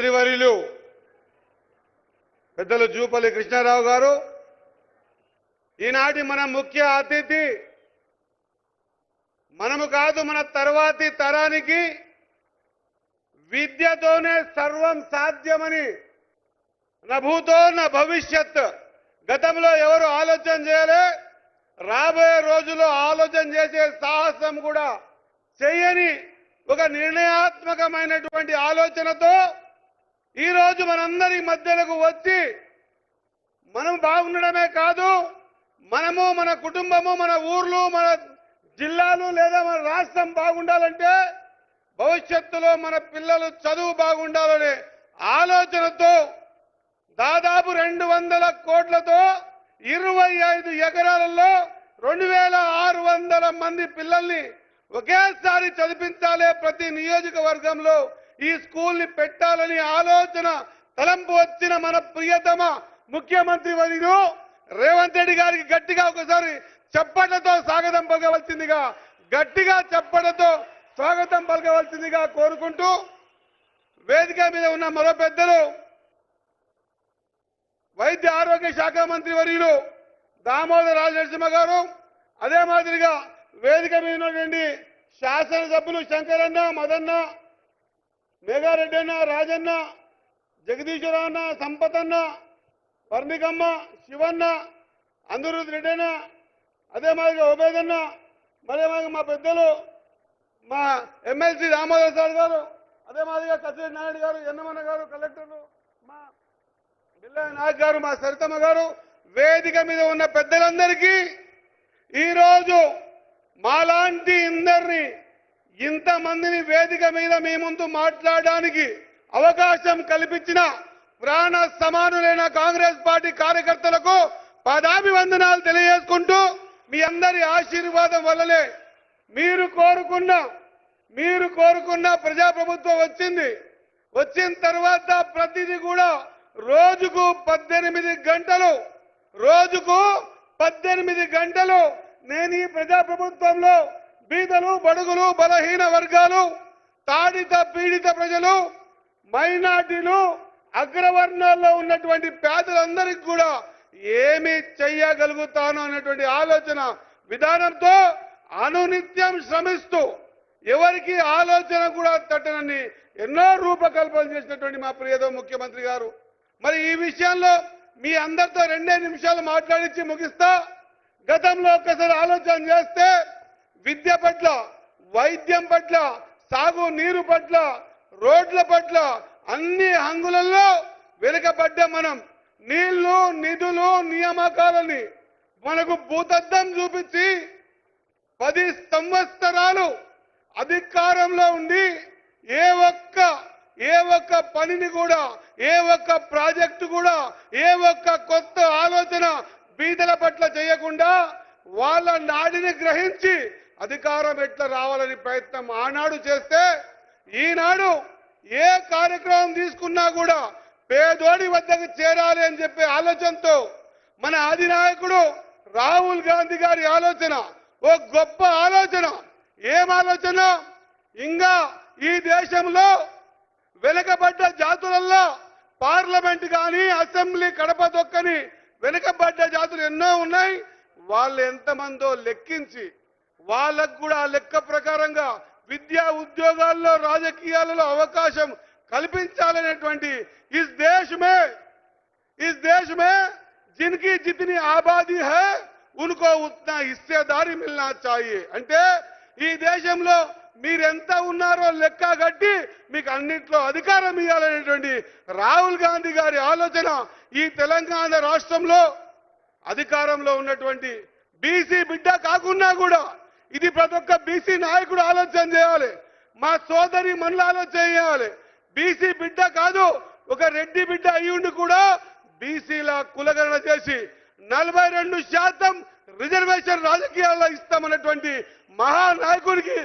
మంత్రివర్యులు పెద్దలు జూపల్లి కృష్ణారావు గారు ఈనాటి మన ముఖ్య అతిథి మనము కాదు మన తర్వాతి తరానికి విద్యతోనే సర్వం సాధ్యమని నా భూతో నా భవిష్యత్ గతంలో ఎవరు ఆలోచన చేయలే రాబోయే రోజుల్లో ఆలోచన చేసే సాహసం కూడా చేయని ఒక నిర్ణయాత్మకమైనటువంటి ఆలోచనతో ఈ రోజు మనందరి మధ్యలకు వచ్చి మనం బాగుండడమే కాదు మనము మన కుటుంబము మన ఊర్లు మన జిల్లాలు లేదా మన రాష్ట్రం బాగుండాలంటే భవిష్యత్తులో మన పిల్లలు చదువు బాగుండాలనే ఆలోచనతో దాదాపు 200 కోట్లతో 25 ఎకరాలలో 2600 మంది పిల్లల్ని ఒకేసారి చదివించాలే ప్రతి నియోజకవర్గంలో ఈ స్కూల్ని పెట్టాలని ఆలోచన తలంపు వచ్చిన మన ప్రియతమ ముఖ్యమంత్రి వర్యులు రేవంత్ రెడ్డి గారికి గట్టిగా ఒకసారి చప్పట్లతో స్వాగతం పలకవలసిందిగా గట్టిగా చప్పట్లతో స్వాగతం పలకవలసిందిగా కోరుకుంటూ వేదిక మీద ఉన్న మరో పెద్దలు వైద్య ఆరోగ్య శాఖ మంత్రి వర్యులు దామోదర రాజనరసింహ గారు అదే మాదిరిగా వేదిక మీద ఉన్నటువంటి శాసనసభ్యులు శంకరన్న మదన్న మేఘారెడ్డి అన్న రాజన్న జగదీశ్వరరావు అన్న సంపతన్న వర్ణికమ్మ శివన్న అందరూద్ రెడ్డి అన్న అదే మాదిరిగా ఉబేదన్న మరే మాదిరిగా మా పెద్దలు మా ఎమ్మెల్సీ దామోదర్ సార్ గారు అదే మాదిరిగా కసిరెడ్డి నాయుడు గారు ఎన్నమన్న గారు కలెక్టర్లు మా బిల్లా నాయక్ గారు మా సరితమ్మ గారు వేదిక మీద ఉన్న పెద్దలందరికీ ఈరోజు మాలాంటి ఇందరినీ ఇంతమందిని వేదిక మీద మీ ముందు మాట్లాడడానికి అవకాశం కల్పించిన ప్రాణ సమానులైన కాంగ్రెస్ పార్టీ కార్యకర్తలకు పాదాభివందనాలు తెలియజేసుకుంటూ మీ అందరి ఆశీర్వాదం వల్లనే మీరు కోరుకున్న ప్రజాప్రభుత్వం వచ్చింది వచ్చిన తర్వాత ప్రతిదీ కూడా రోజుకు 18 గంటలు నేను ఈ ప్రజాప్రభుత్వంలో బీదలు బడుగులు బలహీన వర్గాలు తాడిత పీడిత ప్రజలు మైనార్టీలు అగ్రవర్ణాల్లో ఉన్నటువంటి పేదలందరికీ కూడా ఏమి చెయ్యగలుగుతాను అనేటువంటి ఆలోచన విధానంతో అనునిత్యం శ్రమిస్తూ ఎవరికి ఆలోచన కూడా తట్టనని ఎన్నో రూపకల్పన చేసినటువంటి మా ప్రియతమ ముఖ్యమంత్రి గారు మరి ఈ విషయంలో మీ అందరితో 2 నిమిషాలు మాట్లాడించి ముగిస్తా గతంలో ఒక్కసారి ఆలోచన చేస్తే విద్య పట్ల వైద్యం పట్ల సాగు నీరు పట్ల రోడ్ల పట్ల అన్ని హంగులలో వెనుకబడ్డ మనం నీళ్లు నిధులు నియామకాలని మనకు భూతద్దం చూపించి 10 సంవత్సరాలు అధికారంలో ఉండి ఏ ఒక్క పనిని కూడా ఏ ఒక్క ప్రాజెక్టు కూడా ఏ ఒక్క కొత్త ఆలోచన బీదల పట్ల చేయకుండా వాళ్ళ నాడిని గ్రహించి అధికారం ఎట్లా రావాలని ప్రయత్నం ఆనాడు చేస్తే ఈనాడు ఏ కార్యక్రమం తీసుకున్నా కూడా పేదోడి వద్దకు చేరాలి అని చెప్పే ఆలోచనతో మన అధినాయకుడు రాహుల్ గాంధీ గారి ఆలోచన ఓ గొప్ప ఆలోచన ఏం ఆలోచన ఇంకా ఈ దేశంలో వెనుకబడ్డ జాతులలో పార్లమెంట్ కానీ అసెంబ్లీ కడప దొక్కని వెనుకబడ్డ జాతులు ఎన్నో ఉన్నాయి వాళ్ళు ఎంతమందో లెక్కించి వాళ్ళకు కూడా లెక్క ప్రకారంగా విద్యా ఉద్యోగాల్లో రాజకీయాలలో అవకాశం కల్పించాలనేటువంటి इस देश में जिनकी जितनी आबादी है उनको उतना हिस्सेदारी मिलना चाहिए అంటే ఈ దేశంలో మీరెంత ఉన్నారో లెక్క కట్టి మీకు అన్నిట్లో అధికారం ఇవ్వాలనేటువంటి రాహుల్ గాంధీ గారి ఆలోచన ఈ తెలంగాణ రాష్ట్రంలో అధికారంలో ఉన్నటువంటి బీసీ బిడ్డ కాకున్నా కూడా ఇది ప్రతి ఒక్క బీసీ నాయకుడు ఆలోచన చేయాలి మా సోదరి మనుల ఆలోచన చేయాలి బీసీ బిడ్డ కాదు ఒక రెడ్డి బిడ్డ అయ్యుండి కూడా బీసీల కులగణన చేసి 42% రిజర్వేషన్ రాజకీయాల్లో ఇస్తామన్నటువంటి మహానాయకుడికి